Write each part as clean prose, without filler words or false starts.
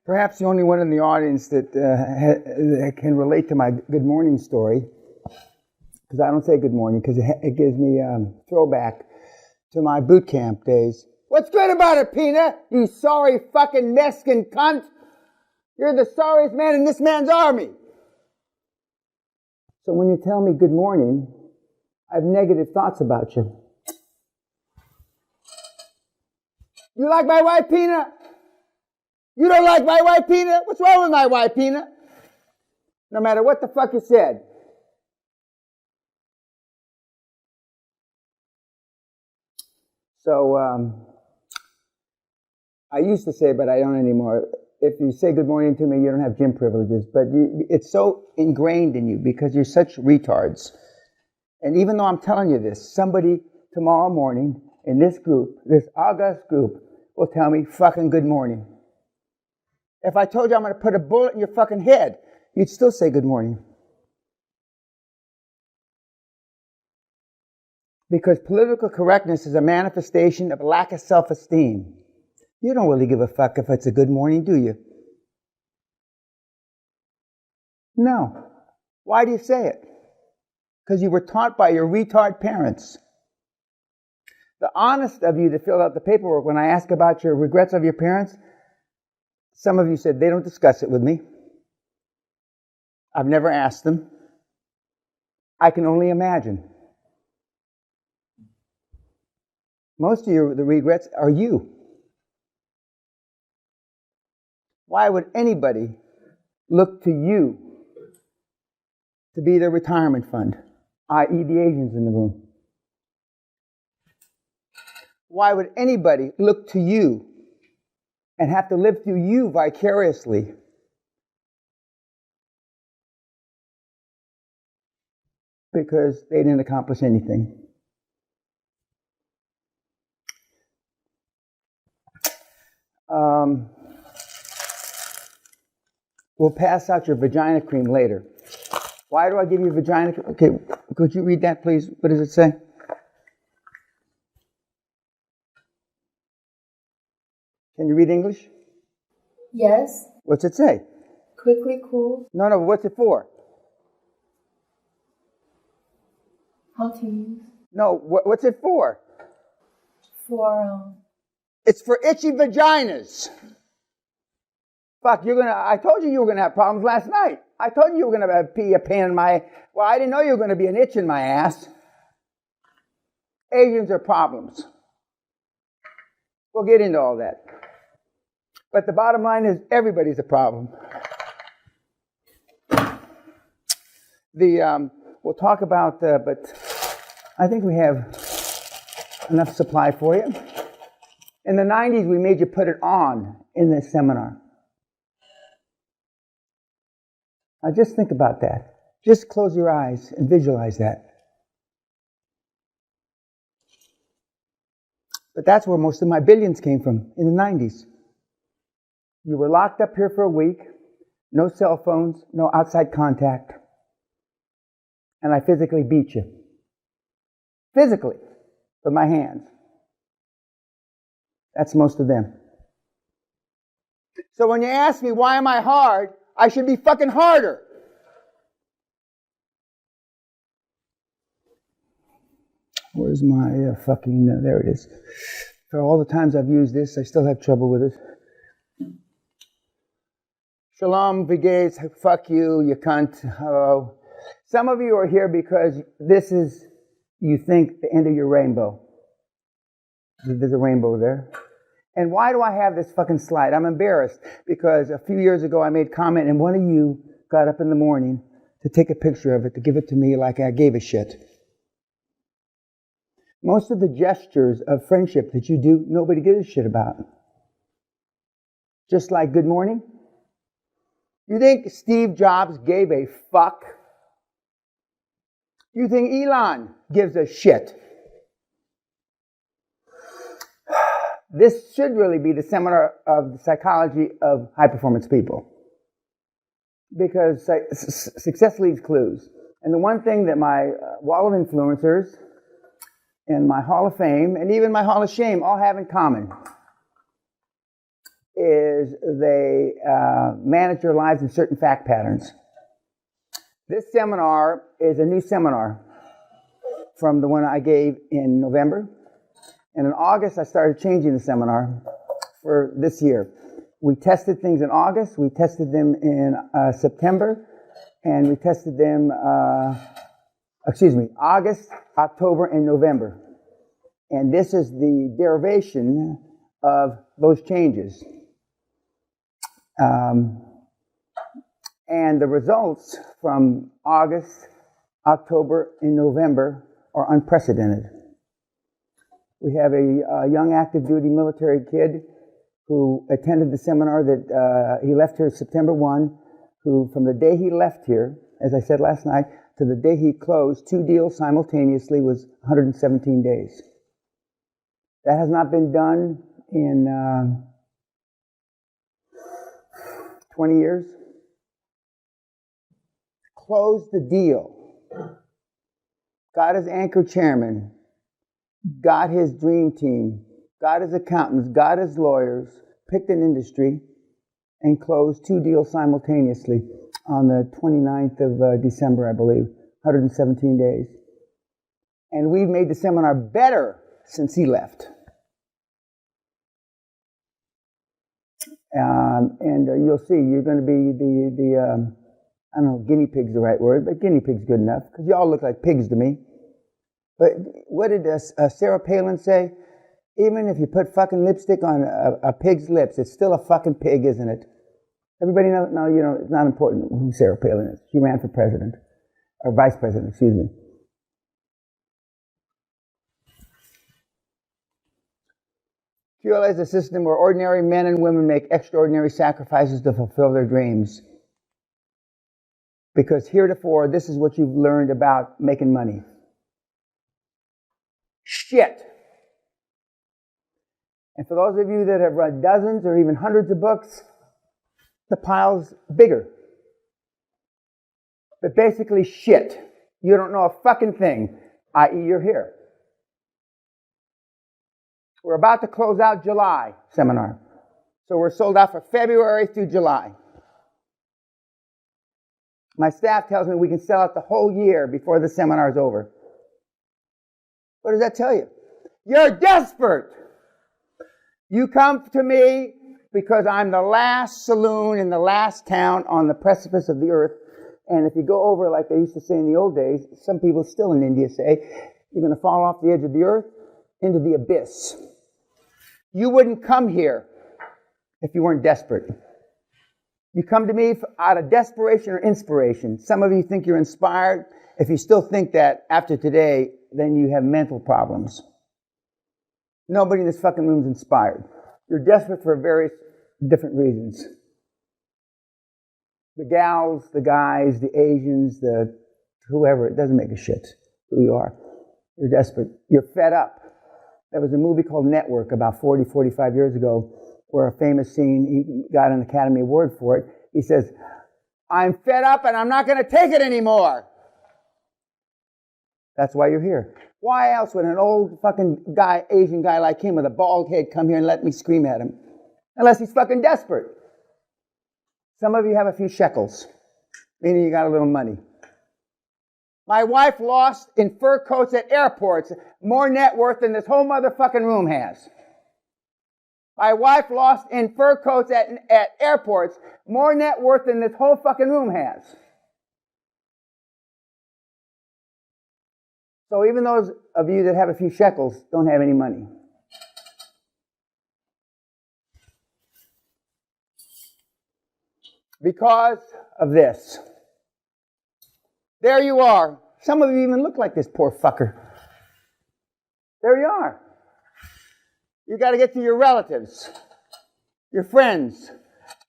Perhaps the only one in the audience that can relate to my good morning story, because I don't say good morning, because it gives me throwback to my boot camp days. What's good about it, Pena? You sorry fucking Mexican cunt. You're the sorriest man in this man's army. So when you tell me good morning, I have negative thoughts about you. You like my wife, Pena? You don't like my wife, Pena? What's wrong with my wife, Pena? No matter what the fuck you said. So, I used to say, but I don't anymore, if you say good morning to me, you don't have gym privileges. But it's so ingrained in you because you're such retards. And even though I'm telling you this, somebody tomorrow morning in this group, this august group, will tell me fucking good morning. If I told you I'm going to put a bullet in your fucking head, you'd still say good morning. Because political correctness is a manifestation of a lack of self-esteem. You don't really give a fuck if it's a good morning, do you? No. Why do you say it? Because you were taught by your retard parents. The honest of you that filled out the paperwork, when I ask about your regrets of your parents, some of you said they don't discuss it with me. I've never asked them. I can only imagine. Most of the regrets are you. Why would anybody look to you to be their retirement fund, i.e. the Asians in the room? Why would anybody look to you and have to live through you vicariously? Because they didn't accomplish anything. We'll pass out your vagina cream later. Why do I give you vagina cream? Okay, could you read that, please? What does it say? Can you read English? Yes. What's it say? Quickly cool. No, what's it for? How to use? No, what's it for? For, It's for itchy vaginas. Fuck, I told you were gonna have problems last night. I told you were gonna be a pain in my, well, I didn't know you were gonna be an itch in my ass. Asians are problems. We'll get into all that. But the bottom line is everybody's a problem. We'll talk about, but I think we have enough supply for you. In the 90s, we made you put it on in this seminar. Now just think about that. Just close your eyes and visualize that. But that's where most of my billions came from, in the 90s. You were locked up here for a week, no cell phones, no outside contact, and I physically beat you. Physically, with my hands. That's most of them. So when you ask me, why am I hard? I should be fucking harder. Where's my there it is. For all the times I've used this, I still have trouble with it. Shalom, Vigates, fuck you, you cunt, hello. Some of you are here because this is, you think, the end of your rainbow. There's a rainbow there. And why do I have this fucking slide? I'm embarrassed because a few years ago I made comment and one of you got up in the morning to take a picture of it, to give it to me like I gave a shit. Most of the gestures of friendship that you do, nobody gives a shit about. Just like good morning. You think Steve Jobs gave a fuck? You think Elon gives a shit? This should really be the seminar of the psychology of high-performance people. Because success leaves clues. And the one thing that my wall of influencers and my Hall of Fame and even my Hall of Shame all have in common is they manage their lives in certain fact patterns. This seminar is a new seminar from the one I gave in November. And in August, I started changing the seminar for this year. We tested things in August, we tested them in September, and we tested them, August, October, and November. And this is the derivation of those changes. And the results from August, October, and November are unprecedented. We have a young active duty military kid who attended the seminar that he left here September 1, who from the day he left here, as I said last night, to the day he closed 2 deals simultaneously was 117 days. That has not been done in 20 years. Closed the deal. Got his anchor chairman, got his dream team, got his accountants, got his lawyers, picked an industry, and closed 2 deals simultaneously on the 29th of December, I believe, 117 days. And we've made the seminar better since he left. And you'll see, you're going to be the I don't know, guinea pig's the right word, but guinea pig's good enough, because you all look like pigs to me. But what did Sarah Palin say? Even if you put fucking lipstick on a pig's lips, it's still a fucking pig, isn't it? Everybody know, no, you know, it's not important who Sarah Palin is. She ran for president, or vice president, excuse me. QLA is a system where ordinary men and women make extraordinary sacrifices to fulfill their dreams. Because heretofore, this is what you've learned about making money. Shit. And for those of you that have read dozens or even hundreds of books, the pile's bigger. But basically, shit. You don't know a fucking thing, i.e. you're here. We're about to close out July seminar. So we're sold out for February through July. My staff tells me we can sell out the whole year before the seminar is over. What does that tell you? You're desperate. You come to me because I'm the last saloon in the last town on the precipice of the earth. And if you go over, like they used to say in the old days, some people still in India say, you're going to fall off the edge of the earth into the abyss. You wouldn't come here if you weren't desperate. You come to me out of desperation or inspiration. Some of you think you're inspired. If you still think that after today, then you have mental problems. Nobody in this fucking room is inspired. You're desperate for various different reasons. The gals, the guys, the Asians, the whoever, it doesn't make a shit who you are. You're desperate. You're fed up. There was a movie called Network about 45 years ago where a famous scene, he got an Academy Award for it. He says, I'm fed up and I'm not going to take it anymore. That's why you're here. Why else would an old fucking guy, Asian guy like him with a bald head come here and let me scream at him? Unless he's fucking desperate. Some of you have a few shekels, meaning you got a little money. My wife lost in fur coats at airports more net worth than this whole motherfucking room has. My wife lost in fur coats at airports more net worth than this whole fucking room has. So even those of you that have a few shekels don't have any money. Because of this. There you are. Some of you even look like this poor fucker. There you are. You got to get to your relatives, your friends,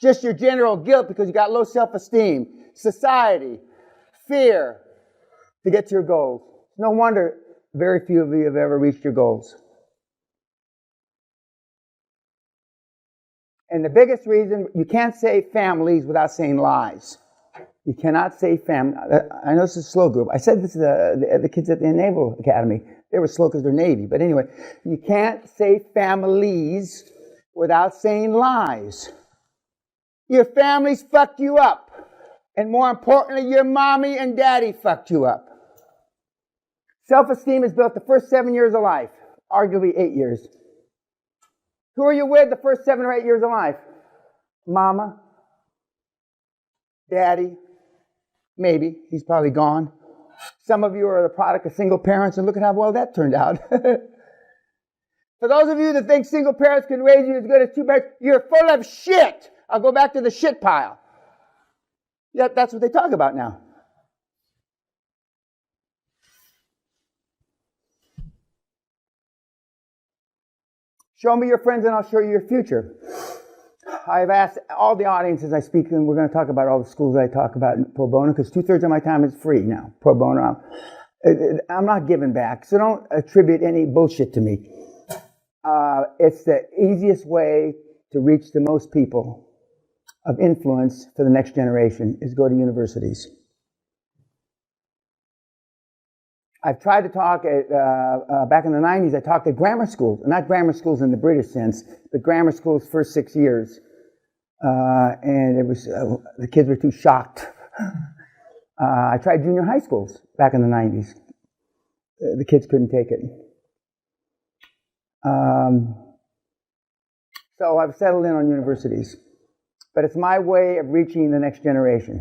just your general guilt because you got low self-esteem, society, fear to get to your goals. No wonder very few of you have ever reached your goals. And the biggest reason, you can't save families without saying lies. You cannot save family. I know this is a slow group. I said this to the kids at the Naval Academy. They were slow because they're Navy. But anyway, you can't save families without saying lies. Your families fucked you up. And more importantly, your mommy and daddy fucked you up. Self-esteem is built the first 7 years of life, arguably 8 years. Who are you with the first 7 or 8 years of life? Mama, daddy, maybe. He's probably gone. Some of you are the product of single parents, and look at how well that turned out. For those of you that think single parents can raise you as good as two parents, you're full of shit. I'll go back to the shit pile. Yeah, that's what they talk about now. Show me your friends and I'll show you your future. I've asked all the audiences I speak in, we're going to talk about all the schools I talk about in pro bono, because 2/3 of my time is free now, pro bono. I'm not giving back, so don't attribute any bullshit to me. It's the easiest way to reach the most people of influence for the next generation is go to universities. I've tried to talk at, back in the 90s, I talked at grammar schools, not grammar schools in the British sense, but grammar schools first 6 years. And it was, the kids were too shocked. I tried junior high schools back in the 90s. The kids couldn't take it. So I've settled in on universities. But it's my way of reaching the next generation.